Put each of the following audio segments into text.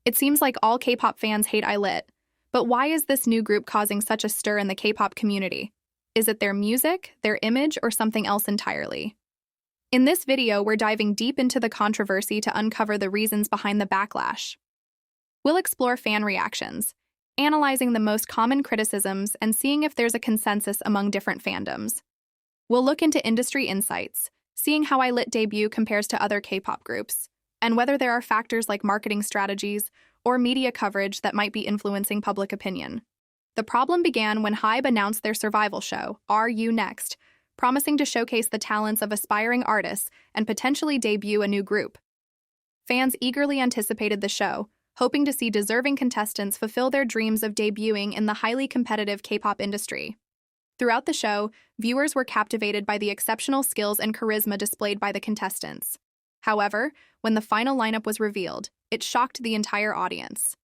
It seems like all K-pop fans hate ILLIT, but why is this new group causing such a stir in the K-pop community? Is it their music, their image, or something else entirely? In this video, we're diving deep into the controversy to uncover the reasons behind the backlash. We'll explore fan reactions, analyzing the most common criticisms and seeing if there's a consensus among different fandoms. We'll look into industry insights, seeing how ILLIT debut compares to other K-pop groups, and whether there are factors like marketing strategies or media coverage that might be influencing public opinion. The problem began when HYBE announced their survival show, Are You Next?, promising to showcase the talents of aspiring artists and potentially debut a new group. Fans eagerly anticipated the show, hoping to see deserving contestants fulfill their dreams of debuting in the highly competitive K-pop industry. Throughout the show, viewers were captivated by the exceptional skills and charisma displayed by the contestants. However, when the final lineup was revealed, it shocked the entire audience.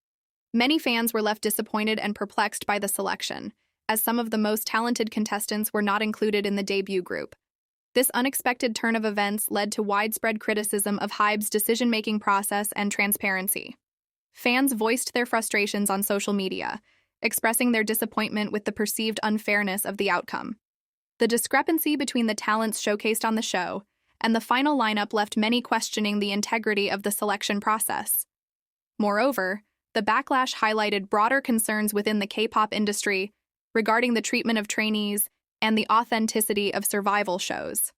Many fans were left disappointed and perplexed by the selection, as some of the most talented contestants were not included in the debut group. This unexpected turn of events led to widespread criticism of HYBE's decision-making process and transparency. Fans voiced their frustrations on social media, expressing their disappointment with the perceived unfairness of the outcome. The discrepancy between the talents showcased on the show and the final lineup left many questioning the integrity of the selection process. Moreover, the backlash highlighted broader concerns within the K-pop industry regarding the treatment of trainees and the authenticity of survival shows.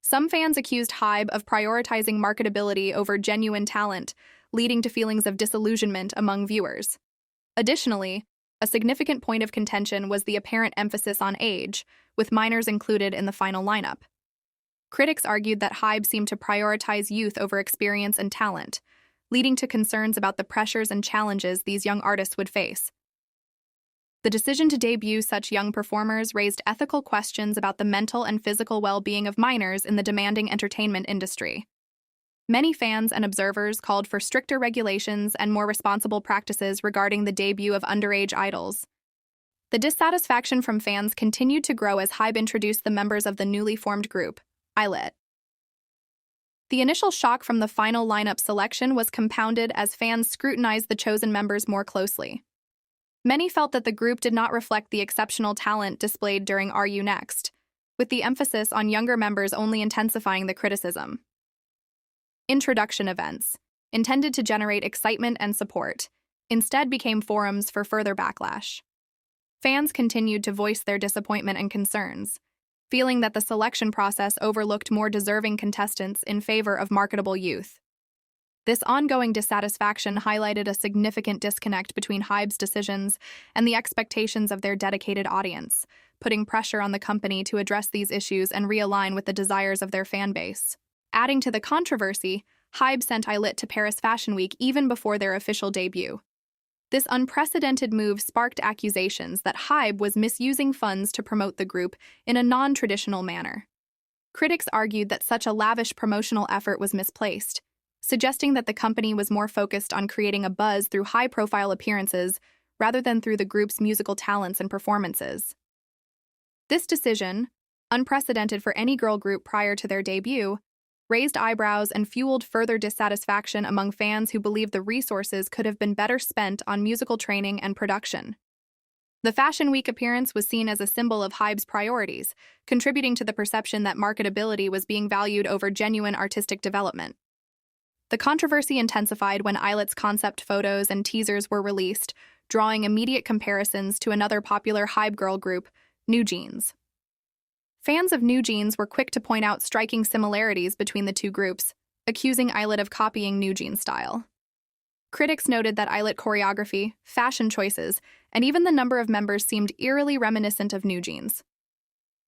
Some fans accused HYBE of prioritizing marketability over genuine talent, leading to feelings of disillusionment among viewers. Additionally, a significant point of contention was the apparent emphasis on age, with minors included in the final lineup. Critics argued that HYBE seemed to prioritize youth over experience and talent, leading to concerns about the pressures and challenges these young artists would face. The decision to debut such young performers raised ethical questions about the mental and physical well-being of minors in the demanding entertainment industry. Many fans and observers called for stricter regulations and more responsible practices regarding the debut of underage idols. The dissatisfaction from fans continued to grow as HYBE introduced the members of the newly formed group, ILLIT. The initial shock from the final lineup selection was compounded as fans scrutinized the chosen members more closely. Many felt that the group did not reflect the exceptional talent displayed during Are You Next?, with the emphasis on younger members only intensifying the criticism. Introduction events, intended to generate excitement and support, instead became forums for further backlash. Fans continued to voice their disappointment and concerns, feeling that the selection process overlooked more deserving contestants in favor of marketable youth. This ongoing dissatisfaction highlighted a significant disconnect between HYBE's decisions and the expectations of their dedicated audience, putting pressure on the company to address these issues and realign with the desires of their fanbase. Adding to the controversy, HYBE sent ILLIT to Paris Fashion Week even before their official debut. This unprecedented move sparked accusations that HYBE was misusing funds to promote the group in a non-traditional manner. Critics argued that such a lavish promotional effort was misplaced, suggesting that the company was more focused on creating a buzz through high-profile appearances rather than through the group's musical talents and performances. This decision, unprecedented for any girl group prior to their debut, raised eyebrows and fueled further dissatisfaction among fans who believed the resources could have been better spent on musical training and production. The Fashion Week appearance was seen as a symbol of HYBE's priorities, contributing to the perception that marketability was being valued over genuine artistic development. The controversy intensified when ILLIT's concept photos and teasers were released, drawing immediate comparisons to another popular HYBE girl group, NewJeans. Fans of NewJeans were quick to point out striking similarities between the two groups, accusing ILLIT of copying NewJeans' style. Critics noted that ILLIT choreography, fashion choices, and even the number of members seemed eerily reminiscent of NewJeans.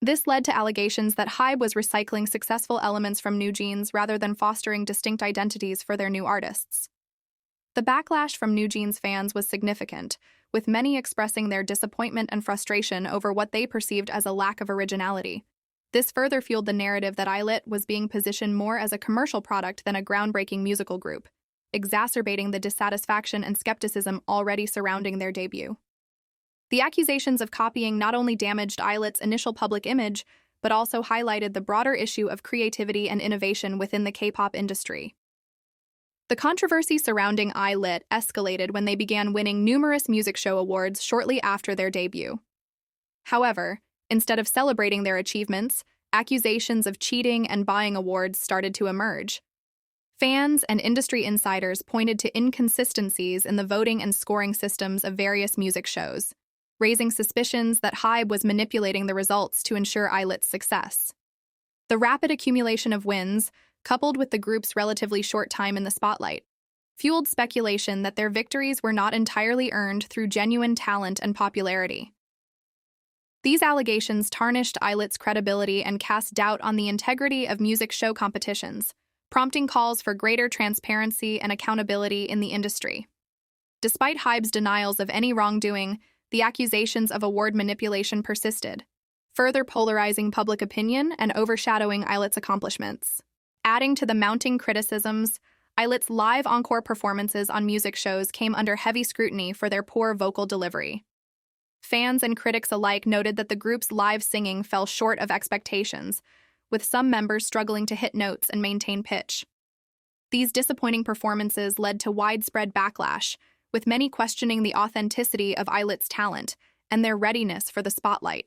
This led to allegations that HYBE was recycling successful elements from NewJeans rather than fostering distinct identities for their new artists. The backlash from NewJeans fans was significant, with many expressing their disappointment and frustration over what they perceived as a lack of originality. This further fueled the narrative that ILLIT was being positioned more as a commercial product than a groundbreaking musical group, exacerbating the dissatisfaction and skepticism already surrounding their debut. The accusations of copying not only damaged ILLIT's initial public image, but also highlighted the broader issue of creativity and innovation within the K-pop industry. The controversy surrounding ILLIT escalated when they began winning numerous music show awards shortly after their debut. However, instead of celebrating their achievements, accusations of cheating and buying awards started to emerge. Fans and industry insiders pointed to inconsistencies in the voting and scoring systems of various music shows, raising suspicions that HYBE was manipulating the results to ensure ILLIT's success. The rapid accumulation of wins, coupled with the group's relatively short time in the spotlight, fueled speculation that their victories were not entirely earned through genuine talent and popularity. These allegations tarnished ILLIT's credibility and cast doubt on the integrity of music show competitions, prompting calls for greater transparency and accountability in the industry. Despite HYBE's denials of any wrongdoing, the accusations of award manipulation persisted, further polarizing public opinion and overshadowing ILLIT's accomplishments. Adding to the mounting criticisms, ILLIT's live encore performances on music shows came under heavy scrutiny for their poor vocal delivery. Fans and critics alike noted that the group's live singing fell short of expectations, with some members struggling to hit notes and maintain pitch. These disappointing performances led to widespread backlash, with many questioning the authenticity of ILLIT's talent and their readiness for the spotlight.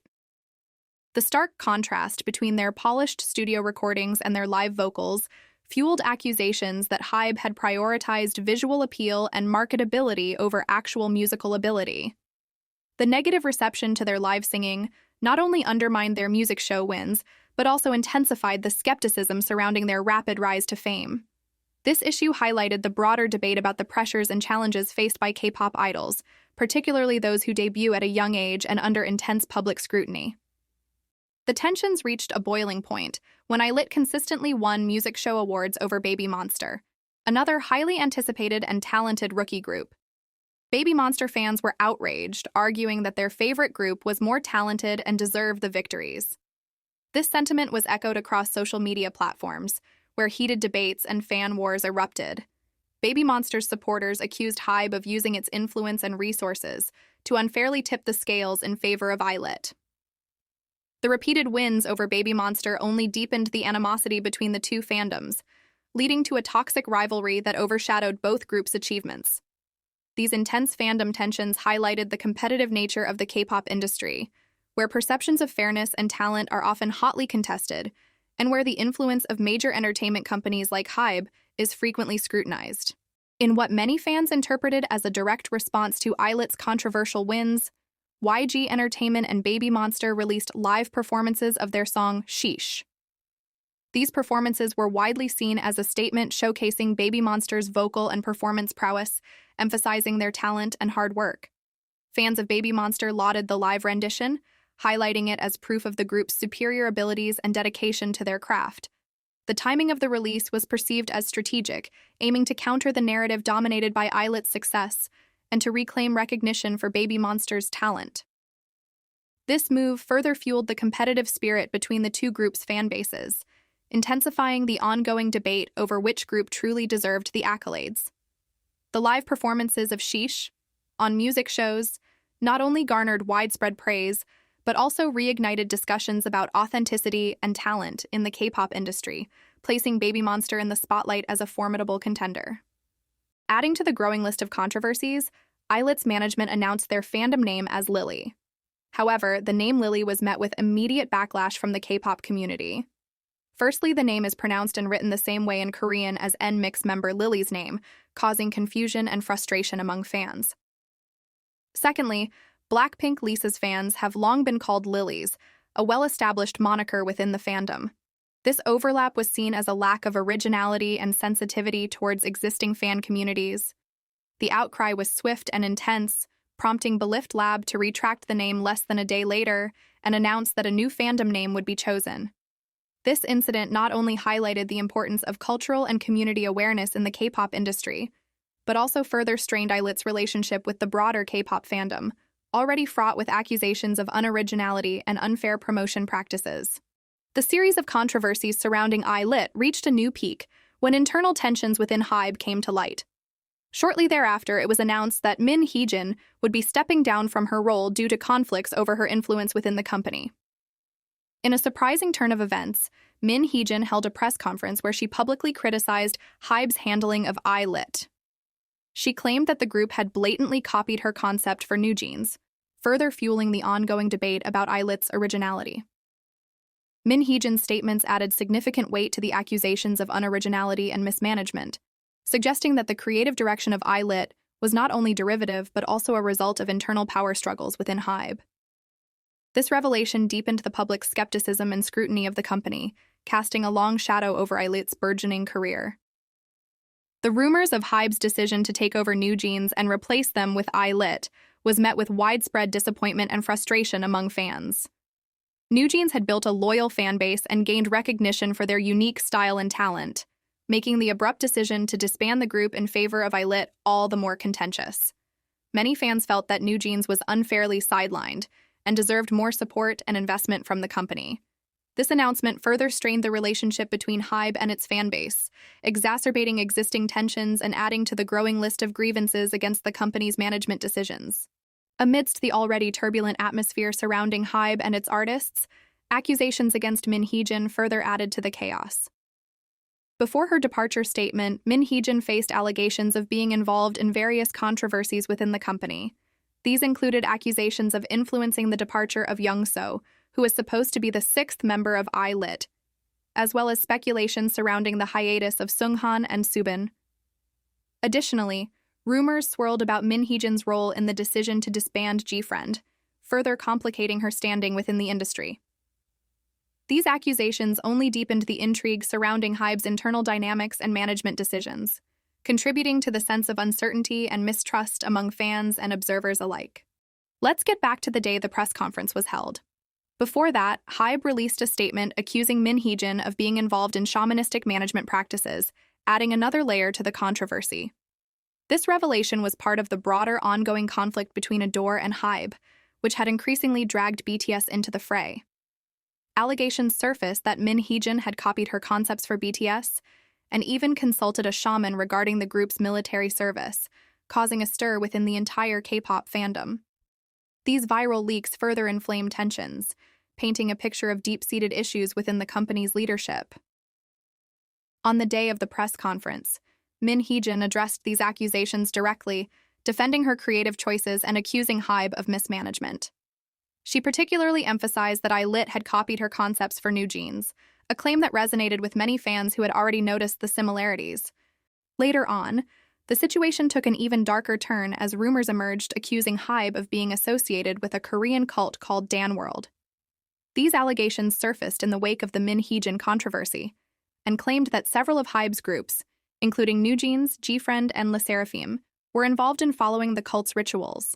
The stark contrast between their polished studio recordings and their live vocals fueled accusations that HYBE had prioritized visual appeal and marketability over actual musical ability. The negative reception to their live singing not only undermined their music show wins, but also intensified the skepticism surrounding their rapid rise to fame. This issue highlighted the broader debate about the pressures and challenges faced by K-pop idols, particularly those who debut at a young age and under intense public scrutiny. The tensions reached a boiling point when ILLIT consistently won music show awards over BabyMonster, another highly anticipated and talented rookie group. BabyMonster fans were outraged, arguing that their favorite group was more talented and deserved the victories. This sentiment was echoed across social media platforms, where heated debates and fan wars erupted. BabyMonster's supporters accused HYBE of using its influence and resources to unfairly tip the scales in favor of ILLIT. The repeated wins over BabyMonster only deepened the animosity between the two fandoms, leading to a toxic rivalry that overshadowed both groups' achievements. These intense fandom tensions highlighted the competitive nature of the K-pop industry, where perceptions of fairness and talent are often hotly contested, and where the influence of major entertainment companies like HYBE is frequently scrutinized. In what many fans interpreted as a direct response to ILLIT's controversial wins, YG Entertainment and BabyMonster released live performances of their song Sheesh. These performances were widely seen as a statement showcasing BabyMonster's vocal and performance prowess, emphasizing their talent and hard work. Fans of BabyMonster lauded the live rendition, highlighting it as proof of the group's superior abilities and dedication to their craft. The timing of the release was perceived as strategic, aiming to counter the narrative dominated by ILLIT's success and to reclaim recognition for BabyMonster's talent. This move further fueled the competitive spirit between the two groups' fan bases, intensifying the ongoing debate over which group truly deserved the accolades. The live performances of Sheesh on music shows not only garnered widespread praise, but also reignited discussions about authenticity and talent in the K-pop industry, placing BabyMonster in the spotlight as a formidable contender. Adding to the growing list of controversies, ILLIT's management announced their fandom name as Lily. However, the name Lily was met with immediate backlash from the K-pop community. Firstly, the name is pronounced and written the same way in Korean as NMIXX member Lily's name, causing confusion and frustration among fans. Secondly, Blackpink Lisa's fans have long been called Lilies, a well-established moniker within the fandom. This overlap was seen as a lack of originality and sensitivity towards existing fan communities. The outcry was swift and intense, prompting Belift Lab to retract the name less than a day later and announce that a new fandom name would be chosen. This incident not only highlighted the importance of cultural and community awareness in the K-pop industry, but also further strained ILLIT's relationship with the broader K-pop fandom, already fraught with accusations of unoriginality and unfair promotion practices. The series of controversies surrounding ILLIT reached a new peak when internal tensions within HYBE came to light. Shortly thereafter, it was announced that Min Heejin would be stepping down from her role due to conflicts over her influence within the company. In a surprising turn of events, Min Heejin held a press conference where she publicly criticized HYBE's handling of ILLIT. She claimed that the group had blatantly copied her concept for New Jeans, further fueling the ongoing debate about ILLIT's originality. Min Heejin's statements added significant weight to the accusations of unoriginality and mismanagement, suggesting that the creative direction of ILLIT was not only derivative but also a result of internal power struggles within HYBE. This revelation deepened the public's skepticism and scrutiny of the company, casting a long shadow over ILLIT's burgeoning career. The rumors of HYBE's decision to take over New Jeans and replace them with ILLIT was met with widespread disappointment and frustration among fans. New Jeans had built a loyal fan base and gained recognition for their unique style and talent, making the abrupt decision to disband the group in favor of ILLIT all the more contentious. Many fans felt that New Jeans was unfairly sidelined and deserved more support and investment from the company. This announcement further strained the relationship between HYBE and its fan base, exacerbating existing tensions and adding to the growing list of grievances against the company's management decisions. Amidst the already turbulent atmosphere surrounding HYBE and its artists, accusations against Min Heejin further added to the chaos. Before her departure statement, Min Heejin faced allegations of being involved in various controversies within the company. These included accusations of influencing the departure of Youngso, who is supposed to be the sixth member of ILLIT, as well as speculation surrounding the hiatus of Sunghan and Subin. Additionally, rumors swirled about Min Heejin's role in the decision to disband G-Friend, further complicating her standing within the industry. These accusations only deepened the intrigue surrounding HYBE's internal dynamics and management decisions, contributing to the sense of uncertainty and mistrust among fans and observers alike. Let's get back to the day the press conference was held. Before that, HYBE released a statement accusing Min Heejin of being involved in shamanistic management practices, adding another layer to the controversy. This revelation was part of the broader ongoing conflict between Adore and HYBE, which had increasingly dragged BTS into the fray. Allegations surfaced that Min Heejin had copied her concepts for BTS and even consulted a shaman regarding the group's military service, causing a stir within the entire K-pop fandom. These viral leaks further inflamed tensions, painting a picture of deep-seated issues within the company's leadership. On the day of the press conference, Min Heejin addressed these accusations directly, defending her creative choices and accusing HYBE of mismanagement. She particularly emphasized that ILLIT had copied her concepts for New Jeans, a claim that resonated with many fans who had already noticed the similarities. Later on, the situation took an even darker turn as rumors emerged accusing HYBE of being associated with a Korean cult called Danworld. These allegations surfaced in the wake of the Min Heejin controversy and claimed that several of HYBE's groups, including New Jeans, G-Friend, and LE SSERAFIM, were involved in following the cult's rituals.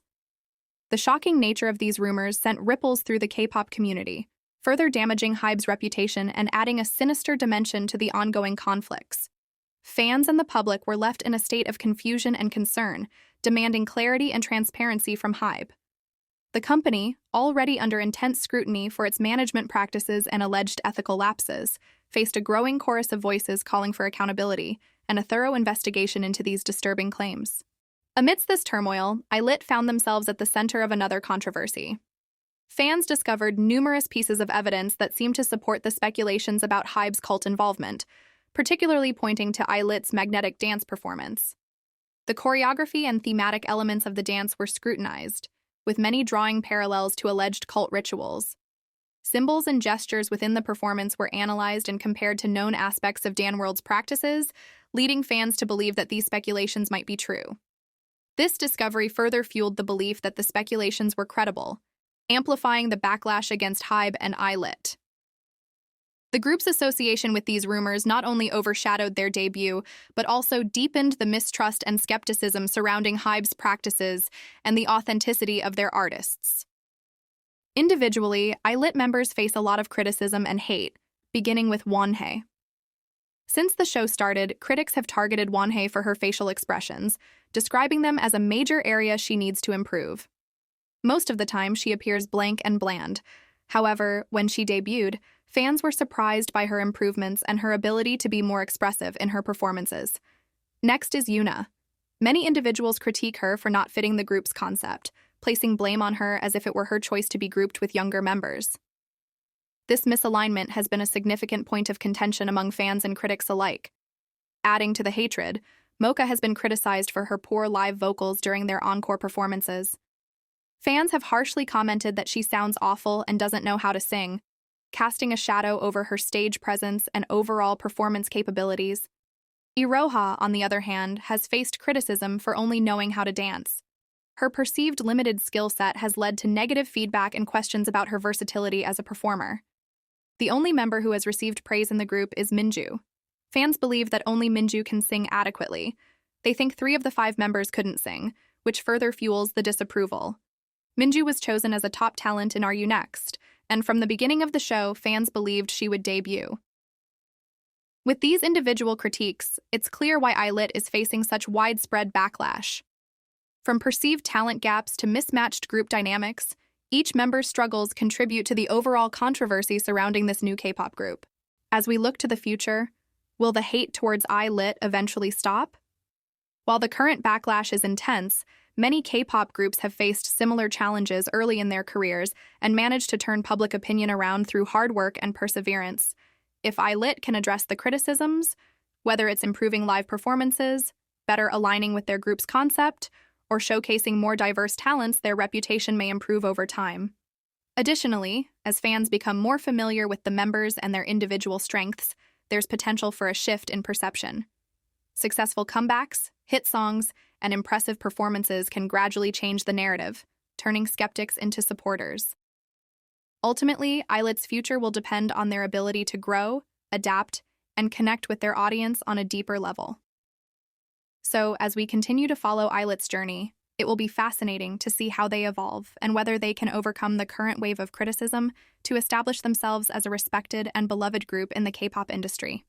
The shocking nature of these rumors sent ripples through the K-pop community, further damaging HYBE's reputation and adding a sinister dimension to the ongoing conflicts. Fans and the public were left in a state of confusion and concern, demanding clarity and transparency from HYBE. The company, already under intense scrutiny for its management practices and alleged ethical lapses, faced a growing chorus of voices calling for accountability and a thorough investigation into these disturbing claims. Amidst this turmoil, ILLIT found themselves at the center of another controversy. Fans discovered numerous pieces of evidence that seemed to support the speculations about HYBE's cult involvement, particularly pointing to ILLIT's magnetic dance performance. The choreography and thematic elements of the dance were scrutinized, with many drawing parallels to alleged cult rituals. Symbols and gestures within the performance were analyzed and compared to known aspects of Danworld's practices, leading fans to believe that these speculations might be true. This discovery further fueled the belief that the speculations were credible, amplifying the backlash against HYBE and ILLIT. The group's association with these rumors not only overshadowed their debut, but also deepened the mistrust and skepticism surrounding HYBE's practices and the authenticity of their artists. Individually, ILLIT members face a lot of criticism and hate, beginning with Wonhye. Since the show started, critics have targeted Wonhye for her facial expressions, describing them as a major area she needs to improve. Most of the time, she appears blank and bland. However, when she debuted, fans were surprised by her improvements and her ability to be more expressive in her performances. Next is Yoona. Many individuals critique her for not fitting the group's concept, placing blame on her as if it were her choice to be grouped with younger members. This misalignment has been a significant point of contention among fans and critics alike. Adding to the hatred, Mocha has been criticized for her poor live vocals during their encore performances. Fans have harshly commented that she sounds awful and doesn't know how to sing, casting a shadow over her stage presence and overall performance capabilities. Iroha, on the other hand, has faced criticism for only knowing how to dance. Her perceived limited skill set has led to negative feedback and questions about her versatility as a performer. The only member who has received praise in the group is Minju. Fans believe that only Minju can sing adequately. They think 3 of the 5 members couldn't sing, which further fuels the disapproval. Minju was chosen as a top talent in Are You Next, and from the beginning of the show, fans believed she would debut. With these individual critiques, it's clear why ILLIT is facing such widespread backlash. From perceived talent gaps to mismatched group dynamics, each member's struggles contribute to the overall controversy surrounding this new K-pop group. As we look to the future, will the hate towards ILLIT eventually stop? While the current backlash is intense, many K-pop groups have faced similar challenges early in their careers and managed to turn public opinion around through hard work and perseverance. If ILLIT can address the criticisms, whether it's improving live performances, better aligning with their group's concept, or showcasing more diverse talents, their reputation may improve over time. Additionally, as fans become more familiar with the members and their individual strengths, there's potential for a shift in perception. Successful comebacks, hit songs, and impressive performances can gradually change the narrative, turning skeptics into supporters. Ultimately, ILLIT's future will depend on their ability to grow, adapt, and connect with their audience on a deeper level. So, as we continue to follow ILLIT's journey, it will be fascinating to see how they evolve and whether they can overcome the current wave of criticism to establish themselves as a respected and beloved group in the K-pop industry.